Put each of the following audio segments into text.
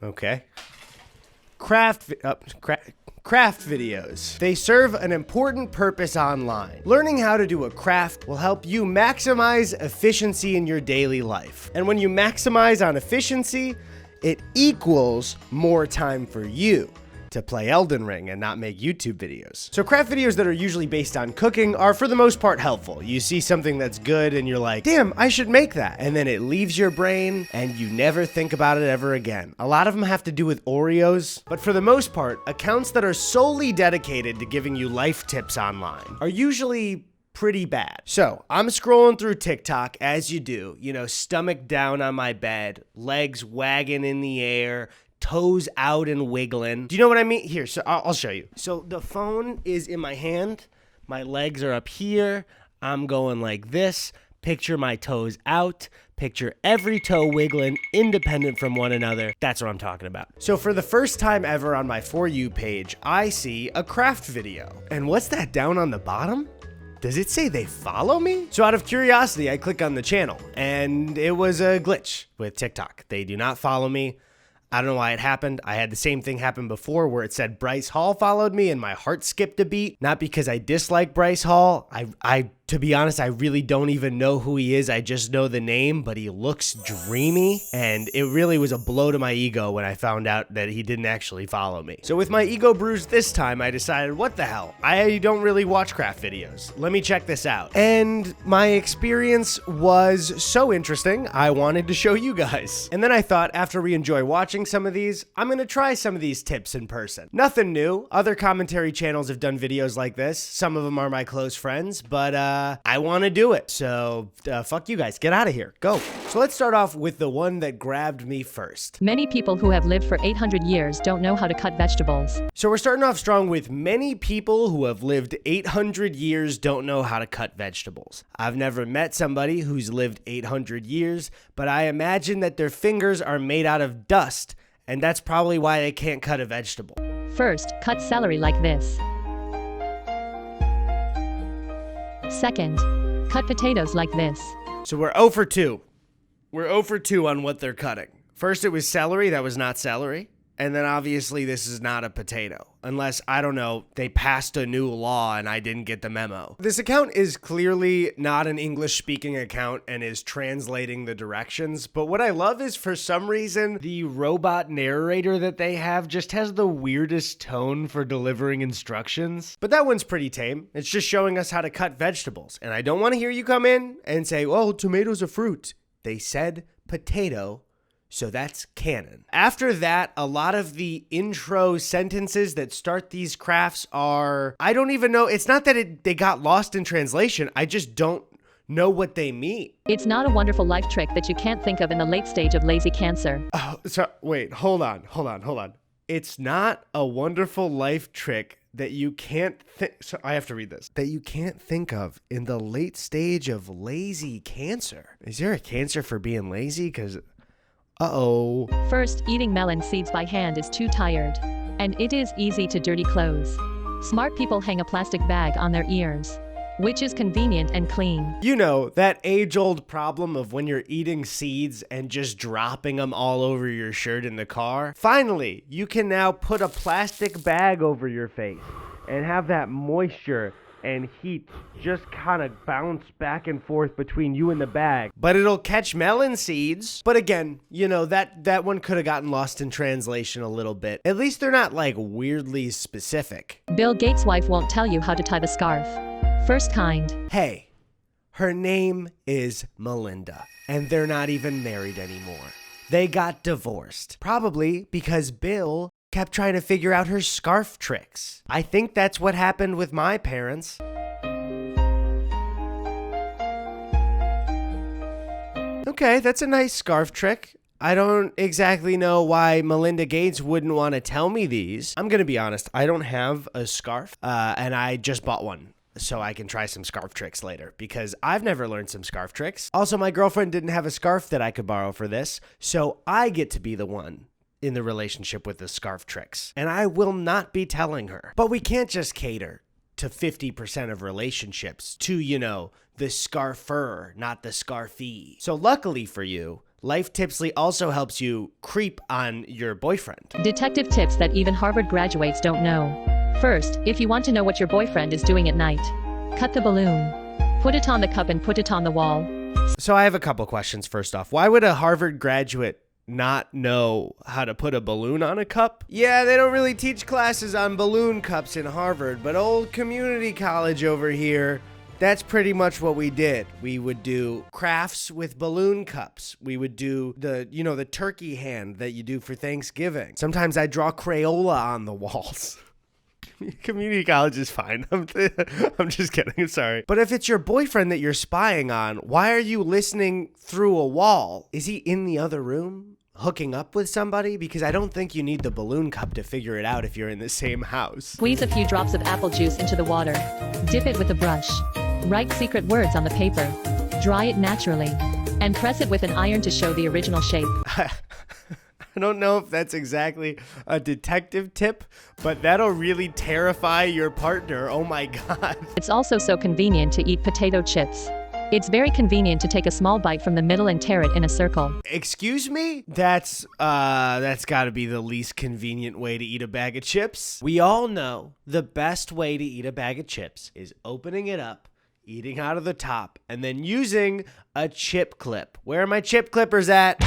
Okay. Craft videos. They serve an important purpose online. Learning how to do a craft will help you maximize efficiency in your daily life. And when you maximize on efficiency, it equals more time for you to play Elden Ring and not make YouTube videos. So craft videos that are usually based on cooking are for the most part helpful. You see something that's good and you're like, damn, I should make that. And then it leaves your brain and you never think about it ever again. A lot of them have to do with Oreos, but for the most part, accounts that are solely dedicated to giving you life tips online are usually pretty bad. So I'm scrolling through TikTok as you do, stomach down on my bed, legs wagging in the air, toes out and wiggling. Do you know what I mean? Here, so I'll show you. So the phone is in my hand. My legs are up here. I'm going like this. Picture my toes out. Picture every toe wiggling independent from one another. That's what I'm talking about. So for the first time ever on my For You page, I see a craft video. And what's that down on the bottom? Does it say they follow me? So out of curiosity, I click on the channel and it was a glitch with TikTok. They do not follow me. I don't know why it happened. I had the same thing happen before where it said Bryce Hall followed me and my heart skipped a beat. Not because I dislike Bryce Hall. To be honest, I really don't even know who he is. I just know the name, but he looks dreamy. And it really was a blow to my ego when I found out that he didn't actually follow me. So with my ego bruised this time, I decided, what the hell? I don't really watch craft videos. Let me check this out. And my experience was so interesting, I wanted to show you guys. And then I thought, after we enjoy watching some of these, I'm gonna try some of these tips in person. Nothing new. Other commentary channels have done videos like this. Some of them are my close friends, but I want to do it. So fuck you guys. Get out of here. Go. So let's start off with the one that grabbed me first. Many people who have lived for 800 years don't know how to cut vegetables. So we're starting off strong with many people who have lived 800 years don't know how to cut vegetables. I've never met somebody who's lived 800 years, but I imagine that their fingers are made out of dust, and that's probably why they can't cut a vegetable. First, cut celery like this. Second, cut potatoes like this. So we're 0 for 2. We're 0 for 2 on what they're cutting. First it was celery, that was not celery. And then obviously this is not a potato. Unless, I don't know, they passed a new law and I didn't get the memo. This account is clearly not an English-speaking account and is translating the directions. But what I love is, for some reason, the robot narrator that they have just has the weirdest tone for delivering instructions. But that one's pretty tame. It's just showing us how to cut vegetables. And I don't want to hear you come in and say, oh, tomato's a fruit. They said potato. So that's canon. After that, a lot of the intro sentences that start these crafts are, I don't even know. It's not that they got lost in translation. I just don't know what they mean. It's not a wonderful life trick that you can't think of in the late stage of lazy cancer. Oh, so wait, hold on. It's not a wonderful life trick that you can't think, so I have to read this, that you can't think of in the late stage of lazy cancer. Is there a cancer for being lazy? Because uh-oh. First, eating melon seeds by hand is too tired. And it is easy to dirty clothes. Smart people hang a plastic bag on their ears, which is convenient and clean. You know, that age-old problem of when you're eating seeds and just dropping them all over your shirt in the car. Finally, you can now put a plastic bag over your face and have that moisture and heat just kind of bounce back and forth between you and the bag. But it'll catch melon seeds. But again, you know, that one could have gotten lost in translation a little bit. At least they're not like weirdly specific. Bill Gates' wife won't tell you how to tie the scarf. First kind. Hey, her name is Melinda, and they're not even married anymore. They got divorced, probably because Bill kept trying to figure out her scarf tricks. I think that's what happened with my parents. Okay, that's a nice scarf trick. I don't exactly know why Melinda Gates wouldn't want to tell me these. I'm gonna be honest, I don't have a scarf, and I just bought one so I can try some scarf tricks later, because I've never learned some scarf tricks. Also, my girlfriend didn't have a scarf that I could borrow for this, so I get to be the one in the relationship with the scarf tricks, and I will not be telling her. But we can't just cater to 50% of relationships to, you know, the scarfer, not the scarfee. So luckily for you, Life Tipsly also helps you creep on your boyfriend. Detective tips that even Harvard graduates don't know. First, if you want to know what your boyfriend is doing at night, cut the balloon. Put it on the cup and put it on the wall. So I have a couple questions first off. Why would a Harvard graduate not know how to put a balloon on a cup? Yeah, they don't really teach classes on balloon cups in Harvard, but old community college over here, that's pretty much what we did. We would do crafts with balloon cups. We would do the turkey hand that you do for Thanksgiving. Sometimes I draw Crayola on the walls. Community college is fine. I'm just kidding. I'm sorry. But if it's your boyfriend that you're spying on, why are you listening through a wall? Is he in the other room hooking up with somebody? Because I don't think you need the balloon cup to figure it out if you're in the same house. Squeeze a few drops of apple juice into the water. Dip it with a brush. Write secret words on the paper. Dry it naturally. And press it with an iron to show the original shape. I don't know if that's exactly a detective tip, but that'll really terrify your partner. Oh my God. It's also so convenient to eat potato chips. It's very convenient to take a small bite from the middle and tear it in a circle. Excuse me? That's gotta be the least convenient way to eat a bag of chips. We all know the best way to eat a bag of chips is opening it up, eating out of the top, and then using a chip clip. Where are my chip clippers at?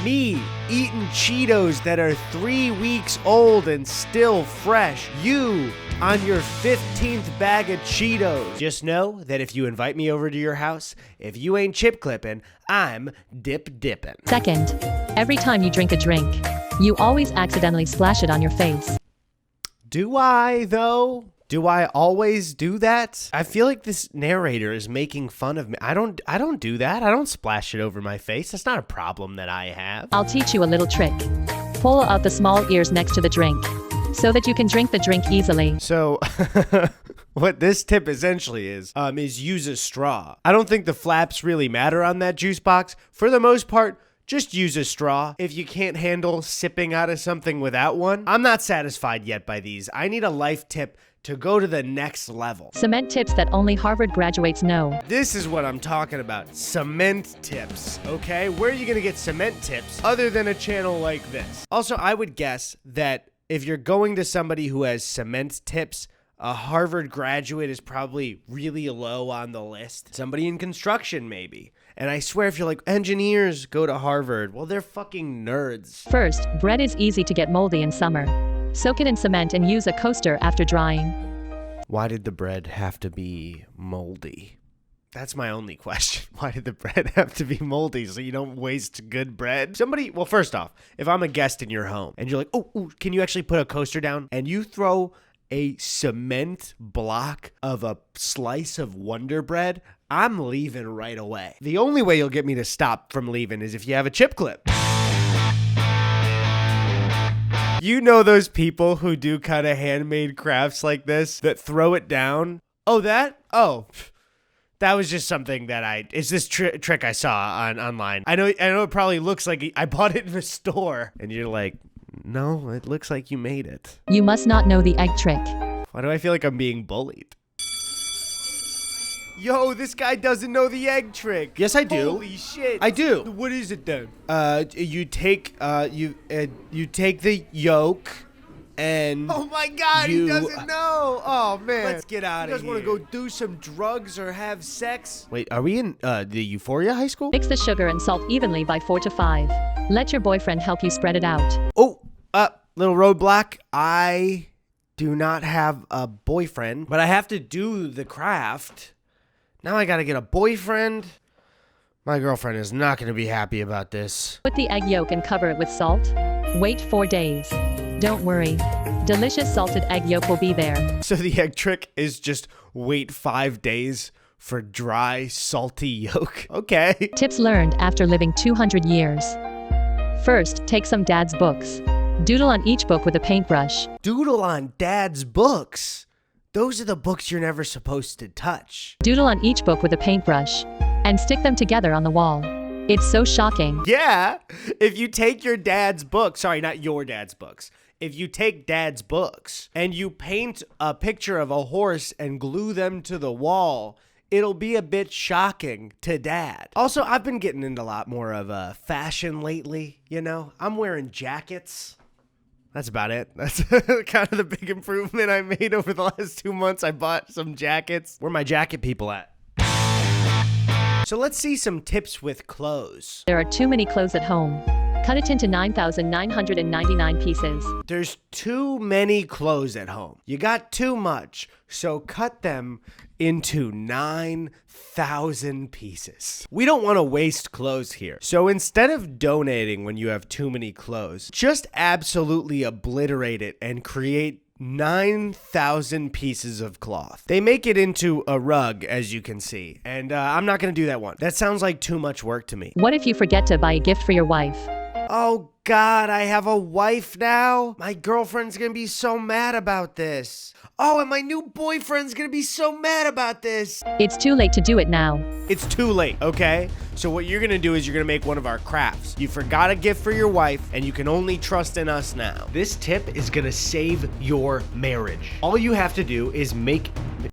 Me eating Cheetos that are 3 weeks old and still fresh. You on your 15th bag of Cheetos. Just know that if you invite me over to your house, if you ain't chip clipping, I'm dipping. Second, every time you drink a drink, you always accidentally splash it on your face. Do I, though? Do I always do that? I feel like this narrator is making fun of me. I don't do that. I don't splash it over my face. That's not a problem that I have. I'll teach you a little trick. Pull out the small ears next to the drink, so that you can drink the drink easily. So, what this tip essentially is use a straw. I don't think the flaps really matter on that juice box. For the most part, just use a straw if you can't handle sipping out of something without one. I'm not satisfied yet by these. I need a life tip to go to the next level. Cement tips that only Harvard graduates know. This is what I'm talking about. Cement tips, okay? Where are you gonna get cement tips other than a channel like this? Also, I would guess that if you're going to somebody who has cement tips, a Harvard graduate is probably really low on the list. Somebody in construction, maybe. And I swear if you're like, engineers go to Harvard, well, they're fucking nerds. First, bread is easy to get moldy in summer. Soak it in cement and use a coaster after drying. Why did the bread have to be moldy? That's my only question. Why did the bread have to be moldy so you don't waste good bread? Well, first off, if I'm a guest in your home and you're like, oh, can you actually put a coaster down? And you throw a cement block of a slice of Wonder Bread, I'm leaving right away. The only way you'll get me to stop from leaving is if you have a chip clip. You know those people who do kind of handmade crafts like this that throw it down? Oh, that? Oh, that was just something that it's this trick I saw online. I know it probably looks like I bought it in the store. And you're like, no, it looks like you made it. You must not know the egg trick. Why do I feel like I'm being bullied? Yo, this guy doesn't know the egg trick. Yes, I do. Holy shit. I do. What is it then? You take the yolk and oh my God, he doesn't know. Oh man. Let's get out of here. You guys want to go do some drugs or have sex? Wait, are we in the Euphoria high school? Mix the sugar and salt evenly by 4 to 5. Let your boyfriend help you spread it out. Oh, little roadblock. I do not have a boyfriend, but I have to do the craft. Now I gotta get a boyfriend. My girlfriend is not gonna be happy about this. Put the egg yolk and cover it with salt. Wait 4 days. Don't worry. Delicious salted egg yolk will be there. So the egg trick is just wait 5 days for dry, salty yolk. Okay. Tips learned after living 200 years. First, take some dad's books. Doodle on each book with a paintbrush. Doodle on dad's books? Those are the books you're never supposed to touch. Doodle on each book with a paintbrush and stick them together on the wall. It's so shocking. Yeah, if you take your dad's books, sorry, not your dad's books. If you take Dad's books and you paint a picture of a horse and glue them to the wall, it'll be a bit shocking to Dad. Also, I've been getting into a lot more of fashion lately, you know? I'm wearing jackets. That's about it. That's kind of the big improvement I made over the last 2 months. I bought some jackets. Where are my jacket people at? So let's see some tips with clothes. There are too many clothes at home. Cut it into 9,999 pieces. There's too many clothes at home. You got too much, so cut them into 9,000 pieces. We don't want to waste clothes here. So instead of donating when you have too many clothes, just absolutely obliterate it and create 9,000 pieces of cloth. They make it into a rug, as you can see. And I'm not going to do that one. That sounds like too much work to me. What if you forget to buy a gift for your wife? Oh God, I have a wife now? My girlfriend's gonna be so mad about this. Oh, and my new boyfriend's gonna be so mad about this. It's too late to do it now. It's too late, okay? So what you're gonna do is you're gonna make one of our crafts. You forgot a gift for your wife, and you can only trust in us now. This tip is gonna save your marriage. All you have to do is make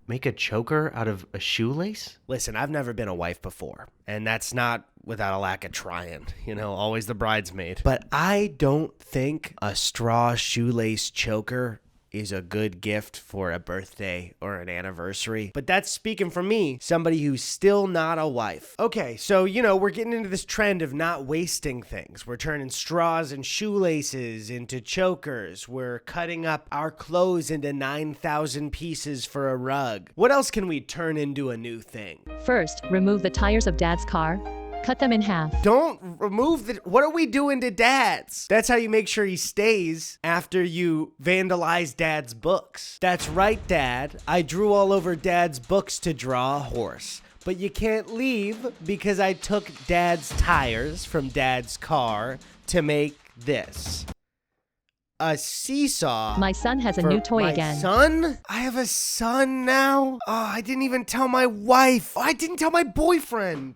a choker out of a shoelace? Listen, I've never been a wife before, and that's not without a lack of trying, you know, always the bridesmaid. But I don't think a straw shoelace choker is a good gift for a birthday or an anniversary. But that's speaking for me, somebody who's still not a wife. Okay, so, you know, we're getting into this trend of not wasting things. We're turning straws and shoelaces into chokers. We're cutting up our clothes into 9,000 pieces for a rug. What else can we turn into a new thing? First, remove the tires of Dad's car. Cut them in half. Don't remove the... What are we doing to Dad's? That's how you make sure he stays after you vandalize Dad's books. That's right, Dad. I drew all over Dad's books to draw a horse. But you can't leave because I took Dad's tires from Dad's car to make this. A seesaw. My son has a new toy again. My son? I have a son now? Oh, I didn't even tell my wife. Oh, I didn't tell my boyfriend.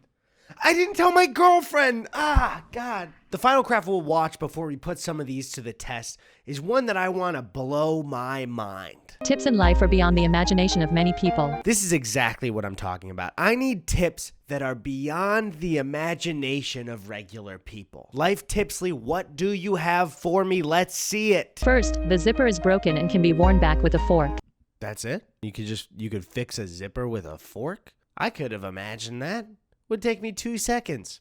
I didn't tell my girlfriend. Ah, God. The final craft we'll watch before we put some of these to the test is one that I want to blow my mind. Tips in life are beyond the imagination of many people. This is exactly what I'm talking about. I need tips that are beyond the imagination of regular people. Life Tipsley, what do you have for me? Let's see it. First, the zipper is broken and can be worn back with a fork. That's it? You could fix a zipper with a fork? I could have imagined that. Would take me 2 seconds.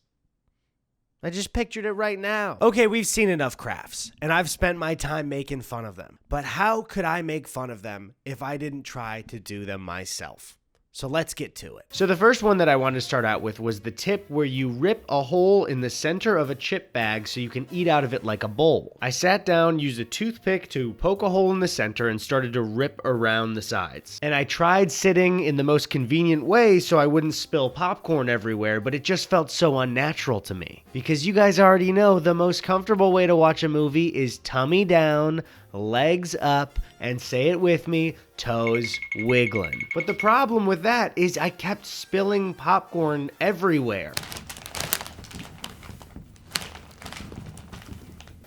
I just pictured it right now. Okay, we've seen enough crafts, and I've spent my time making fun of them. But how could I make fun of them if I didn't try to do them myself? So let's get to it. So the first one that I wanted to start out with was the tip where you rip a hole in the center of a chip bag so you can eat out of it like a bowl. I sat down, used a toothpick to poke a hole in the center and started to rip around the sides. And I tried sitting in the most convenient way so I wouldn't spill popcorn everywhere, but it just felt so unnatural to me. Because you guys already know the most comfortable way to watch a movie is tummy down, legs up, and say it with me, toes wiggling. But the problem with that is I kept spilling popcorn everywhere.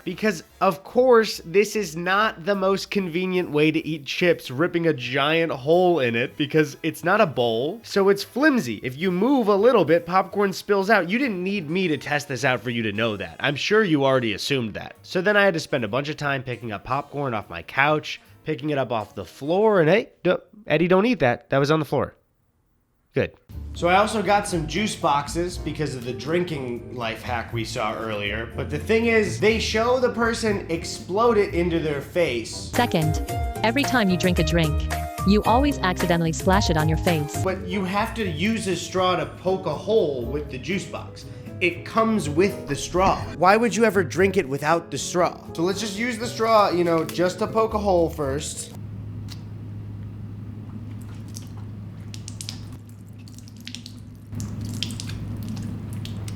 Because, of course, this is not the most convenient way to eat chips, ripping a giant hole in it, because it's not a bowl, so it's flimsy. If you move a little bit, popcorn spills out. You didn't need me to test this out for you to know that. I'm sure you already assumed that. So then I had to spend a bunch of time picking up popcorn off my couch, picking it up off the floor, and hey, Eddie, don't eat that. That was on the floor. Good. So I also got some juice boxes because of the drinking life hack we saw earlier. But the thing is, they show the person explode it into their face. Second, every time you drink a drink, you always accidentally splash it on your face. But you have to use a straw to poke a hole with the juice box. It comes with the straw. Why would you ever drink it without the straw? So let's just use the straw, you know, just to poke a hole first.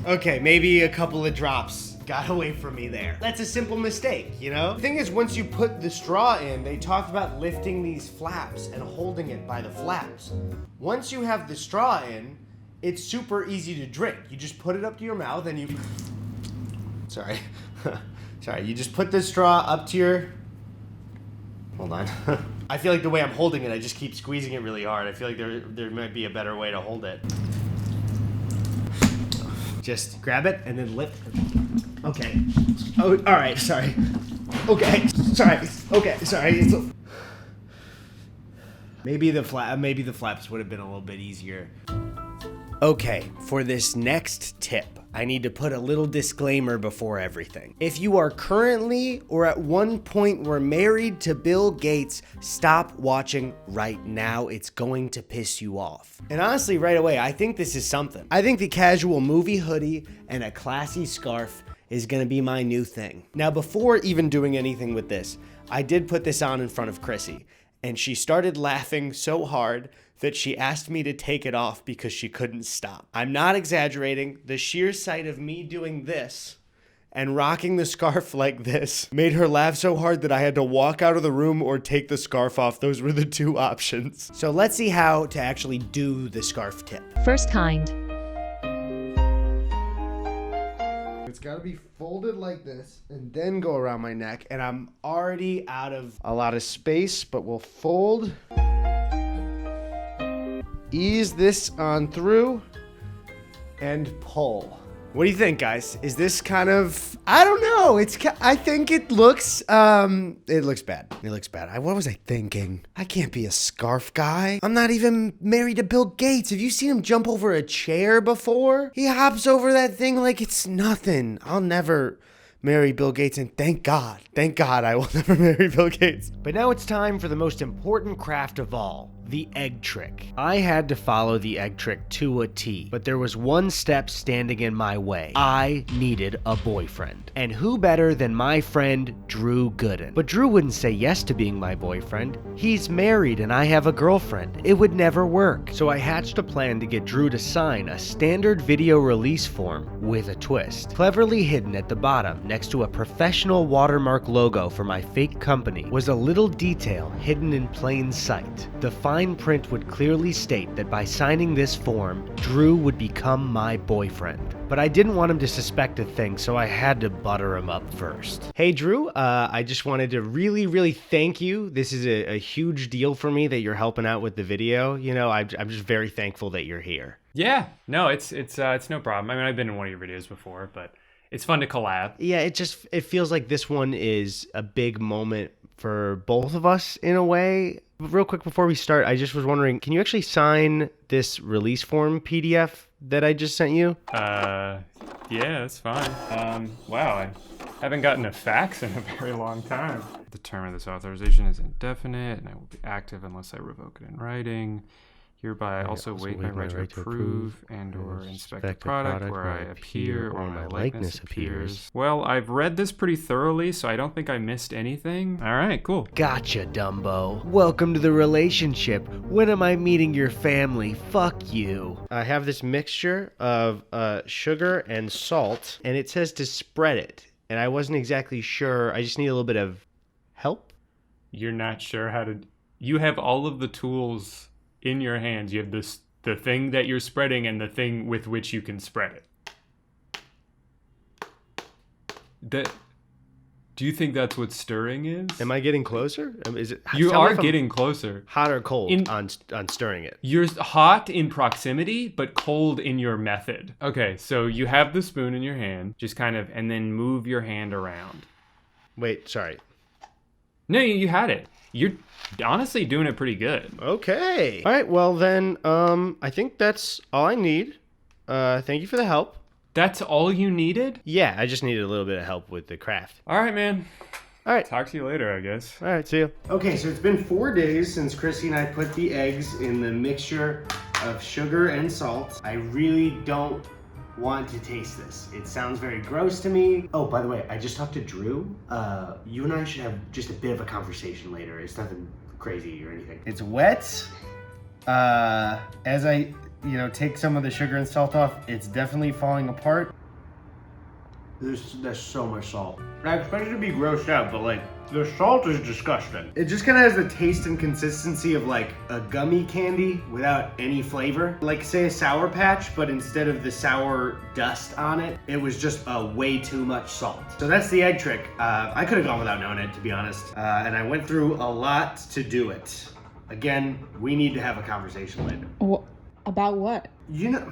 Okay, maybe a couple of drops got away from me there. That's a simple mistake, you know? The thing is, once you put the straw in, they talk about lifting these flaps and holding it by the flaps. Once you have the straw in, it's super easy to drink. You just put it up to your mouth and you... Sorry. You just put the straw up to your Hold on. I feel like the way I'm holding it, I just keep squeezing it really hard. I feel like there might be a better way to hold it. Just grab it and then lift. Okay. Oh, all right. Sorry. Okay. Sorry. Okay. Sorry. Maybe the flaps would have been a little bit easier. Okay, for this next tip, I need to put a little disclaimer before everything. If you are currently or at one point were married to Bill Gates, stop watching right now. It's going to piss you off. And honestly, right away, I think this is something. I think the casual movie hoodie and a classy scarf is gonna be my new thing. Now, before even doing anything with this, I did put this on in front of Chrissy, and she started laughing so hard that she asked me to take it off because she couldn't stop. I'm not exaggerating. The sheer sight of me doing this and rocking the scarf like this made her laugh so hard that I had to walk out of the room or take the scarf off. Those were the two options. So let's see how to actually do the scarf tip. First kind. It's gotta be folded like this and then go around my neck. And I'm already out of a lot of space, but we'll fold. Ease this on through and pull. What do you think, guys? Is this kind of, I don't know. I think it looks bad. It looks bad. What was I thinking? I can't be a scarf guy. I'm not even married to Bill Gates. Have you seen him jump over a chair before? He hops over that thing like it's nothing. I'll never marry Bill Gates, and thank God I will never marry Bill Gates. But now it's time for the most important craft of all, the egg trick. I had to follow the egg trick to a T, but there was one step standing in my way. I needed a boyfriend. And who better than my friend Drew Gooden? But Drew wouldn't say yes to being my boyfriend. He's married and I have a girlfriend. It would never work. So I hatched a plan to get Drew to sign a standard video release form with a twist. Cleverly hidden at the bottom next to a professional watermark logo for my fake company was a little detail hidden in plain sight. The fine print would clearly state that by signing this form, Drew would become my boyfriend. But I didn't want him to suspect a thing, so I had to butter him up first. Hey Drew, I just wanted to really thank you. This is a huge deal for me that you're helping out with the video. You know, I'm just very thankful that you're here. Yeah, no, it's no problem. I mean, I've been in one of your videos before, but it's fun to collab. Yeah, it feels like this one is a big moment for both of us in a way. Real quick before we start, I just was wondering, can you actually sign this release form PDF that I just sent you? Yeah, that's fine. Wow, I haven't gotten a fax in a very long time. The term of this authorization is indefinite, and I will be active unless I revoke it in writing. Hereby also waive my right to approve and or inspect the product where I appear or my likeness appears. Well, I've read this pretty thoroughly, so I don't think I missed anything. All right, cool. Gotcha, Dumbo. Welcome to the relationship. When am I meeting your family? Fuck you. I have this mixture of sugar and salt, and it says to spread it. And I wasn't exactly sure. I just need a little bit of help. You're not sure how to... You have all of the tools in your hands. You have the thing that you're spreading and the thing with which you can spread it. Do you think that's what stirring is? Am I getting closer? Is it? You are getting closer. Hot or cold on stirring it? You're hot in proximity, but cold in your method. Okay, so you have the spoon in your hand, just kind of, and then move your hand around. Wait, sorry. No, you had it. You're honestly doing it pretty good. Okay. All right, well then, I think that's all I need. Thank you for the help. That's all you needed? Yeah, I just needed a little bit of help with the craft. All right, man. All right. Talk to you later, I guess. All right, see you. Okay, so it's been 4 days since Chrissy and I put the eggs in the mixture of sugar and salt. I really don't want to taste this. It sounds very gross to me. Oh, by the way, I just talked to Drew. You and I should have just a bit of a conversation later. It's nothing crazy or anything. It's wet. As I, take some of the sugar and salt off, it's definitely falling apart. There's so much salt. I expected to be grossed out, but like, the salt is disgusting. It just kind of has the taste and consistency of like a gummy candy without any flavor. Like say a Sour Patch, but instead of the sour dust on it, it was just way too much salt. So that's the egg trick. I could have gone without knowing it, to be honest. And I went through a lot to do it. Again, we need to have a conversation later. About what? You know,